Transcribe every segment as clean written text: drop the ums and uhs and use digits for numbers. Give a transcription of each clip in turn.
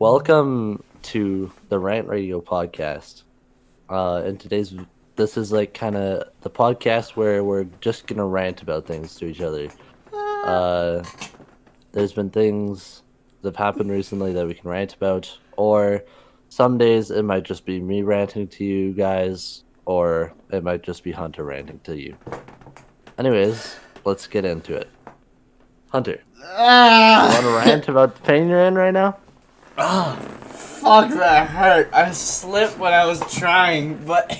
Welcome to the Rant Radio podcast. And this is like kind of the podcast where we're just gonna rant about things to each other. Uh, there's been things that have happened recently that we can rant about, or some days it might just be me ranting to you guys, or it might just be Hunter ranting to you. Anyways, let's get into it. Hunter, you want to rant about the pain you're in right now? Fuck, that hurt. I slipped when I was trying, but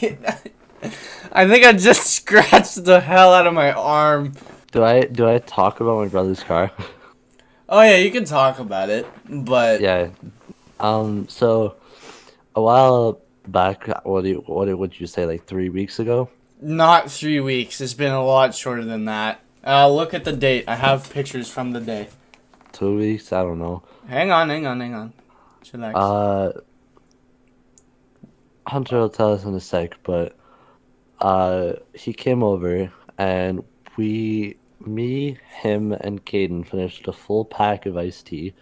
I think I just scratched the hell out of my arm. Do I talk about my brother's car? Oh yeah, you can talk about it, but Yeah. So a while back, what would you say, like 3 weeks ago? not 3 weeks. It's been a lot shorter than that. Look at the date. I have pictures from the day. 2 weeks? I don't know. Hang on. Chillax. Hunter will tell us in a sec, but he came over and me, him, and Kaiden finished a full pack of iced tea.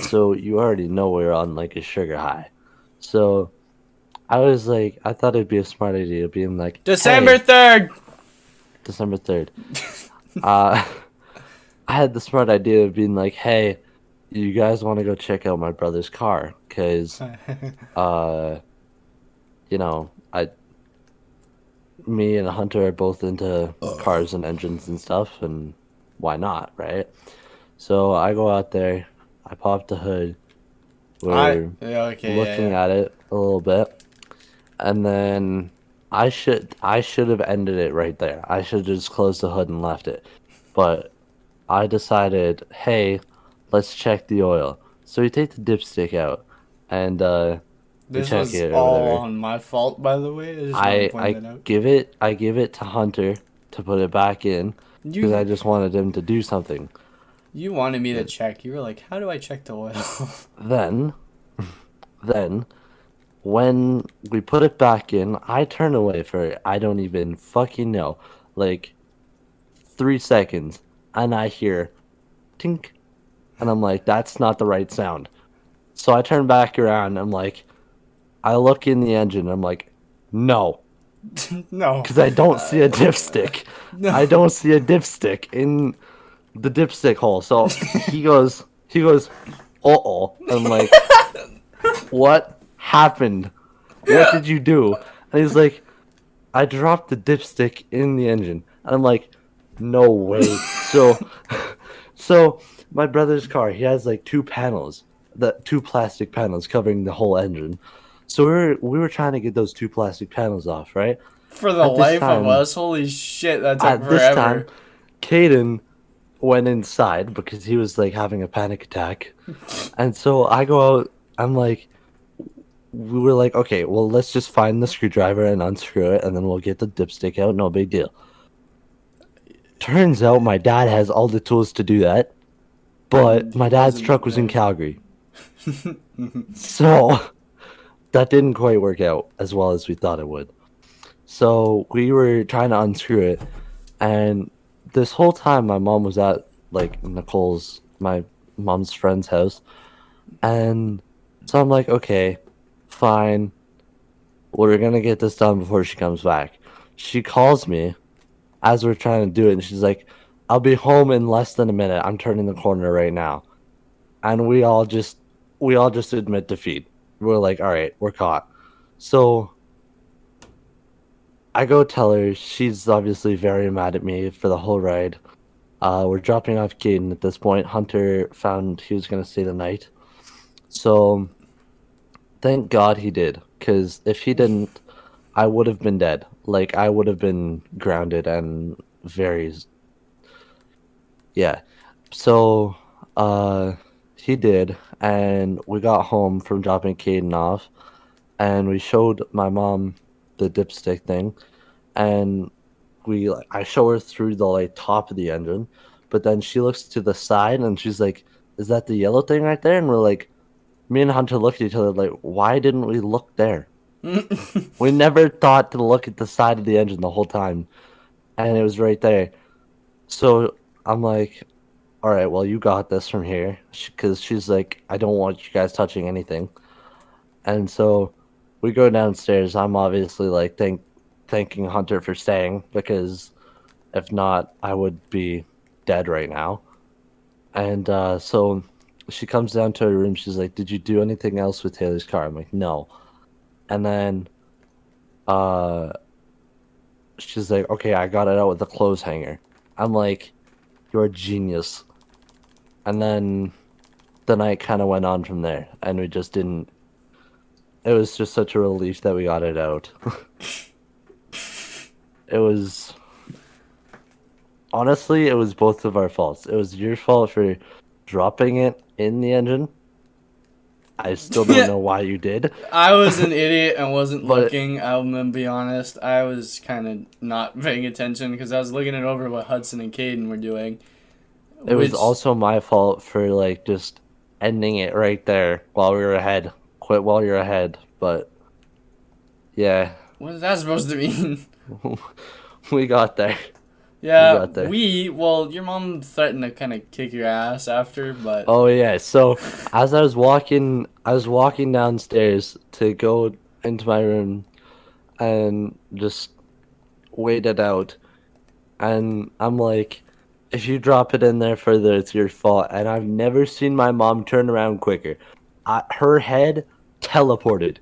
So you already know we're on like a sugar high. So I thought it'd be a smart idea being like, December hey, 3rd! December 3rd. I had the smart idea of being like, hey, you guys want to go check out my brother's car? Because, you know, me and Hunter are both into cars and engines and stuff, and why not, right? So I go out there, I pop the hood, we're looking Yeah. at it a little bit, and then I should have ended it right there. I should have just closed the hood and left it. But I decided, hey, let's check the oil. So we take the dipstick out and we This check was it or all whatever. on my fault, by the way. I just want to point that out. I give it to Hunter to put it back in because I You just wanted him to do something. you wanted me to check. You were like, how do I check the oil? Then then when we put it back in, I turn away for I don't even fucking know. Like 3 seconds and I hear tink and I'm like, that's not the right sound. So I turn back around. I'm like, I look in the engine. I'm like, no, No. because I don't see a dipstick. No. I don't see a dipstick in the dipstick hole. So he goes, uh-oh. I'm like, what happened? What did you do? And he's like, I dropped the dipstick in the engine. And I'm like, no way. So my brother's car, he has like two plastic panels covering the whole engine. So we were trying to get those two plastic panels off, right? For the At this life of time, us, holy shit, that took at this time, forever. Kaiden went inside because he was like having a panic attack. And so I go out, we were like, okay, well, let's just find the screwdriver and unscrew it, and then we'll get the dipstick out. No big deal. Turns out my dad has all the tools to do that, but my dad's wasn't truck was in there. Calgary. So that didn't quite work out as well as we thought it would. So we were trying to unscrew it, and this whole time my mom was at like my mom's friend's house, and so I'm like, okay, fine, we're gonna get this done before she comes back. She calls me as we're trying to do it, and she's like, I'll be home in less than a minute. I'm turning the corner right now. And we all just admit defeat. We're like, all right, we're caught. So I go tell her. She's obviously very mad at me for the whole ride. We're dropping off Kaiden at this point. Hunter found he was gonna stay the night. So thank God he did, because if he didn't, I would have been dead. Like I would have been grounded and very, yeah. So he did, and we got home from dropping Caden off, and we showed my mom the dipstick thing, and I show her through the like top of the engine, but then she looks to the side and she's like, "Is that the yellow thing right there?" And we're like, me and Hunter looked at each other like, "Why didn't we look there? We never thought to look at the side of the engine the whole time, and it was right there." So I'm like, all right, well, you got this from here. Because she's like, I don't want you guys touching anything. And so we go downstairs. I'm obviously like thanking Hunter for staying because if not, I would be dead right now. And so she comes down to her room. She's like, "Did you do anything else with Taylor's car?" I'm like, "No." And then uh, she's like, "Okay, I got it out with the clothes hanger." I'm like, "You're a genius." And then the night kind of went on from there, and we just didn't. It was just such a relief that we got it out. It was honestly, it was both of our faults. It was your fault for dropping it in the engine. I still don't know why you did. I was an idiot and wasn't But looking. I'm gonna be honest. I was kind of not paying attention because I was looking it over what Hudson and Kaiden were doing. it was Which also my fault for like just ending it right there while we were ahead. Quit while you're ahead. But yeah, what is that supposed to mean? we got there. We Yeah, got there. well, your mom threatened to kind of kick your ass after, but Oh yeah. So as I was walking downstairs to go into my room and just wait it out. And I'm like, if you drop it in there further, it's your fault. And I've never seen my mom turn around quicker. Her head teleported.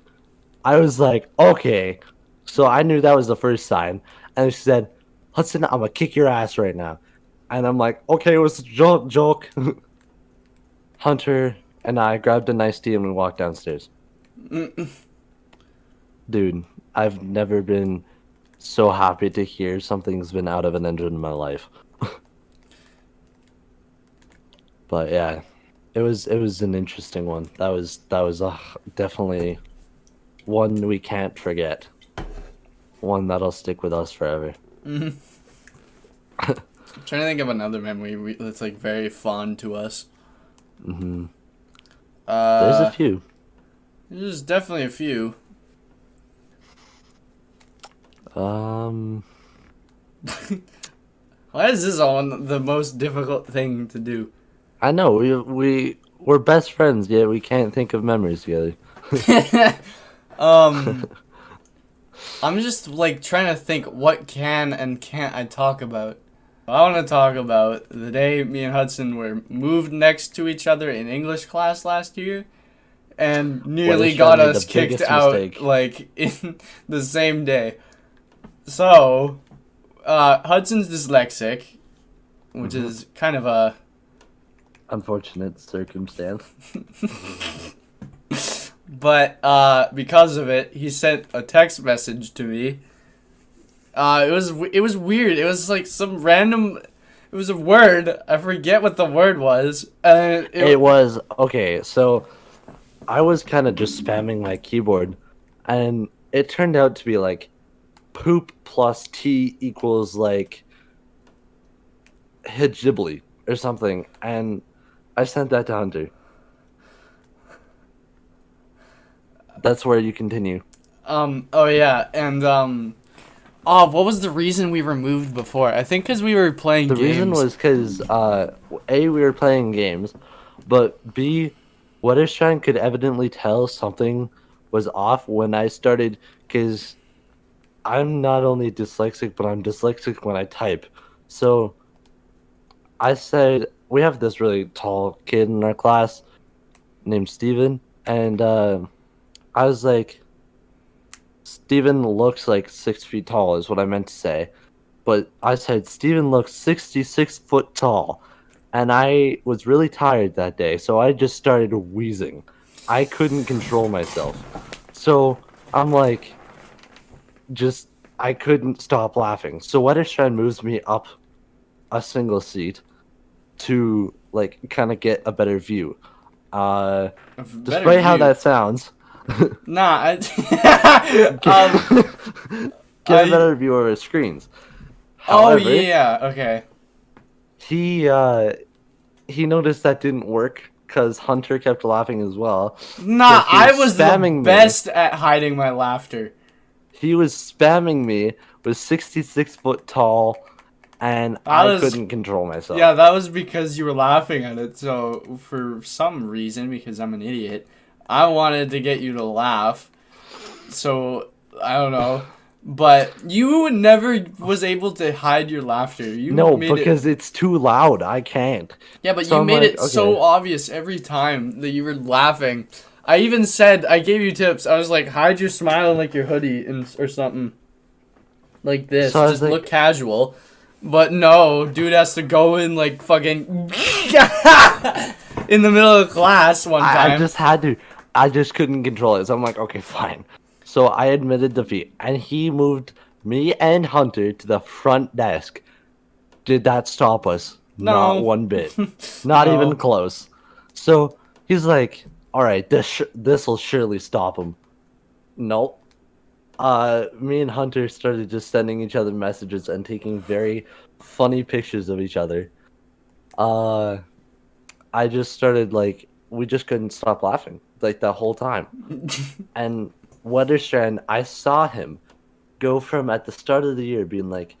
I was like, okay. So I knew that was the first sign. And she said, Hudson, I'm gonna kick your ass right now. And I'm like, okay, it was a joke. Hunter and I grabbed a nice tea and we walked downstairs. Dude, I've never been so happy to hear something's been out of an engine in my life. But yeah, it was an interesting one. That was definitely one we can't forget. One that'll stick with us forever. I'm trying to think of another memory that's like very fond to us. Hmm. There's a Uh, few. there's definitely a few. Um, Why is this all the most difficult thing to do? I know we're best friends, yet we can't think of memories together. um, I'm just like trying to think what can and can't I talk about. I want to talk about the day me and Hudson were moved next to each other in English class last year and nearly What got made us the kicked biggest out mistake? like in the same day. So, Hudson's dyslexic, which is kind of a Unfortunate circumstance. but because of it, he sent a text message to me. It was weird. It was like some random. It was a word. I forget what the word was. It was okay, so I was kind of just spamming my keyboard, and it turned out to be like poop plus T equals like Hijibli or something, and I sent that to Hunter. That's where you continue. Oh yeah, and oh, what was the reason we were moved before? I think because we were playing The reason games. was because A, we were playing games, but B, Wetterstein could evidently tell something was off when I started, because I'm not only dyslexic, but I'm dyslexic when I type. So I said, we have this really tall kid in our class named Steven, and I was like, Steven looks like 6 feet tall, is what I meant to say. But I said, Steven looks 66 foot tall. And I was really tired that day, so I just started wheezing. I couldn't control myself. So I'm like, just, I couldn't stop laughing. So Wetterstein moves me up a single seat to, like, kind of get a better view. A better Despite how view. that sounds, Nah, get a I- better view of his screens. oh However, yeah, okay. he noticed that didn't work because Hunter kept laughing as well. Nah, So he I was the spamming me. best at hiding my laughter. He was spamming me with 66 foot tall and I I was couldn't control myself. Yeah, that was because you were laughing at it. So for some reason, because I'm an idiot, I wanted to get you to laugh. So I don't know, but you never was able to hide your laughter. You No, made it. because it's too loud. I can't. Yeah, but So you I'm made like, it so okay. obvious every time that you were laughing. I even said I gave you tips. I was like, hide your smile in like your hoodie and or something like So this. I was Just look like, casual. But no, dude has to go in like fucking in the middle of class one I time. just had to. I just couldn't control it. So I'm like, okay, fine. So I admitted defeat, and he moved me and Hunter to the front desk. Did that stop us? Not No, one bit. Not even no. close. So he's like, all right, this will surely stop him. Nope. Me and Hunter started just sending each other messages and taking very funny pictures of each other. Uh, I just started like we just couldn't stop laughing like the whole time. And Weatherstrand, I saw him go from at the start of the year being like,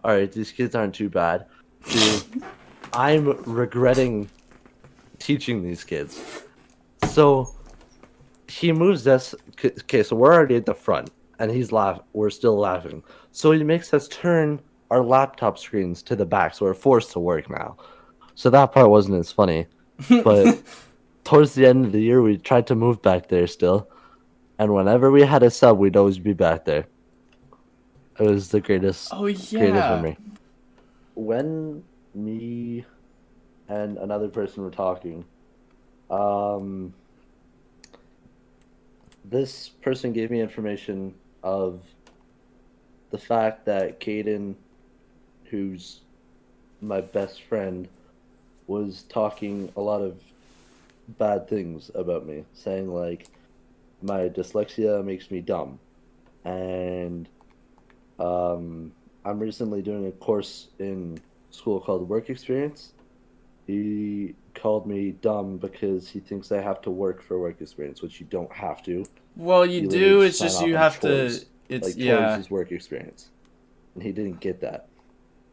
"All right, these kids aren't too bad," to I'm regretting teaching these kids. So he moves us. Okay, so we're already at the front, and he's laugh. We're still laughing. So he makes us turn our laptop screens to the back, so we're forced to work now. So that part wasn't as funny, but towards the end of the year, we tried to move back there still, and whenever we had a sub, we'd always be back there. It was the Oh greatest yeah. memory. When me and another person were talking, um, this person gave me information of the fact that Kaiden, who's my best friend, was talking a lot of bad things about me, saying like my dyslexia makes me dumb, and um, I'm recently doing a course in school called Work Experience. He called me dumb because he thinks I have to work for work experience, which you don't have to. Well, you You literally do. just It's sign just off you on have to. chores. It's Like chores yeah. is work experience. And he didn't get that.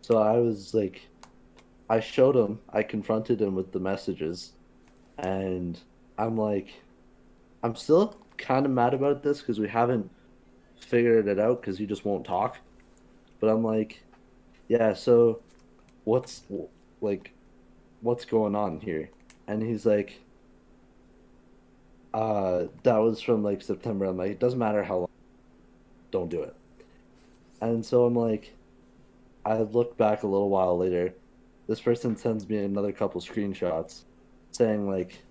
So I was like I showed him, I confronted him with the messages, and I'm like I'm still kind of mad about this because we haven't figured it out because he just won't talk. But I'm like, yeah, so what's like what's going on here? And he's like, that was from like September. I'm like, it doesn't matter how long, don't do it. And so I'm like, I look back a little while later. This person sends me another couple screenshots saying like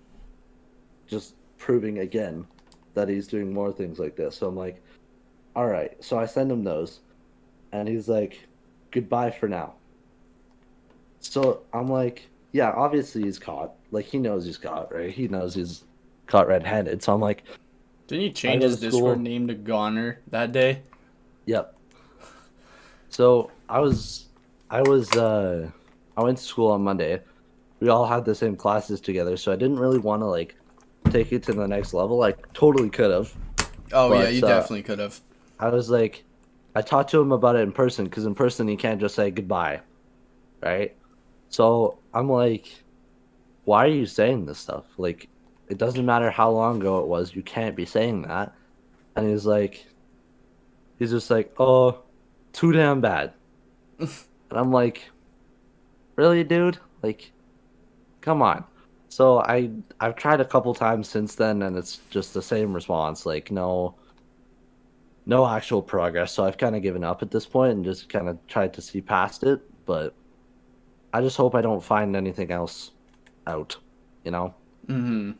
just proving again that he's doing more things like this. So I'm like, all right. So I send him those, and he's like, goodbye for now. So I'm like, yeah, obviously he's caught. Like he knows he's caught, right? He knows he's caught red-handed. So I'm like, Didn't he I change go to his Discord school. name to Goner that day? Yep. So I was I went to school on Monday. We all had the same classes together, so I didn't really want to like take it to the next level. I totally could have, Oh yeah, but you definitely could have. I was like, I talked to him about it in person because in person you can't just say goodbye, right? So I'm like, why are you saying this stuff? Like, it doesn't matter how long ago it was, you can't be saying that. And he's just like, oh, too damn bad. And I'm like, really, dude? Like, come on. So I've tried a couple times since then, and it's just the same response. Like, no actual progress. So I've kind of given up at this point and just kind of tried to see past it. But I just hope I don't find anything else out. You know, Mm-hmm.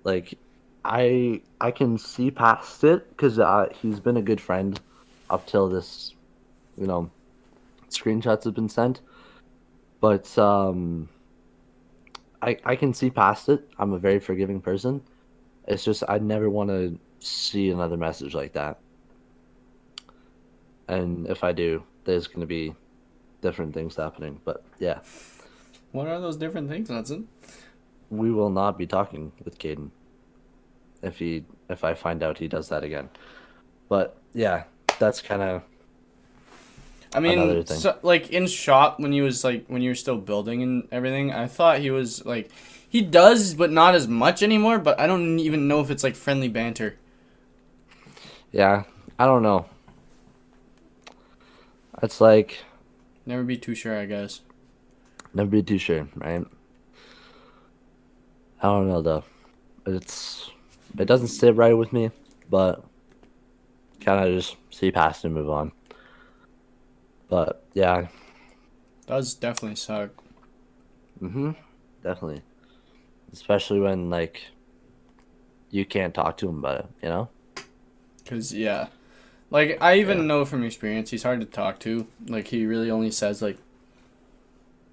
like I can see past it because he's been a good friend up till this. You know, screenshots have been sent, but I can see past it. I'm a very forgiving person. It's just I never want to see another message like that. And if I do, there's going to be different things happening. But yeah, What are those different things, Hudson? we will not be talking with Caden if I find out he does that again. But yeah, that's kind of I another mean, thing. so, like in shop when when you were still building and everything, I thought he was like he does, but not as much anymore. But I don't even know if it's like friendly banter. Yeah, I don't know. It's like Never be too sure, I guess. never be too sure, right? I don't know though. It doesn't sit right with me, but kind of just see past and move on. But yeah, Does definitely suck. mhm, definitely. Especially when like you can't talk to him about it, you know? Cause yeah, like I Yeah, even know from experience, he's hard to talk to. Like he really only says like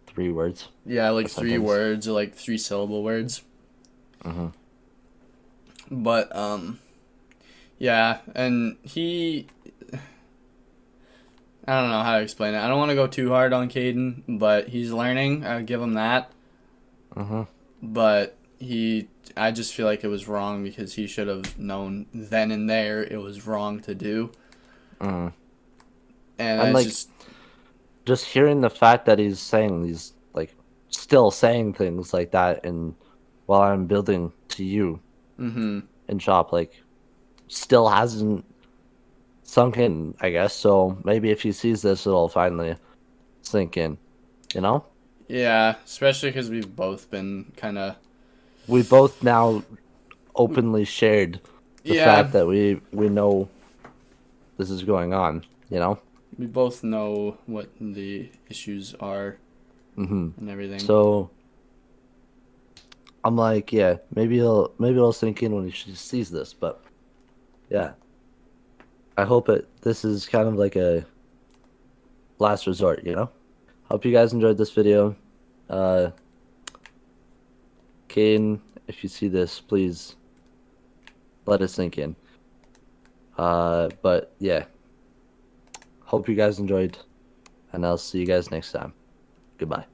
3 words, yeah, a like three sentence. words or like three syllable words. Mm-hmm. But yeah, and he I don't know how to explain it. I don't want to go too hard on Kaiden, but he's learning. I give him that. Mm-hmm. But I just feel like it was wrong because he should have known then and there it was wrong to do. Mm. And And it's like just, just hearing the fact that he's saying these like still saying things like that and while I'm building to you mm-hmm. in shop, like still hasn't sunk in, I guess. So maybe if he sees this, it'll finally sink in. You know, Yeah, especially because we've both been kind of, we both now openly shared the yeah, fact that we know this is going on. You know. we both know what the issues are Mm-hmm. and everything. So I'm like, yeah, maybe it'll sink in when he sees this, but yeah, I hope this is kind of like a last resort. You know. Hope you guys enjoyed this video. Uh, Kane, if you see this, please let it sink in. But yeah, hope you guys enjoyed, and I'll see you guys next time. Goodbye.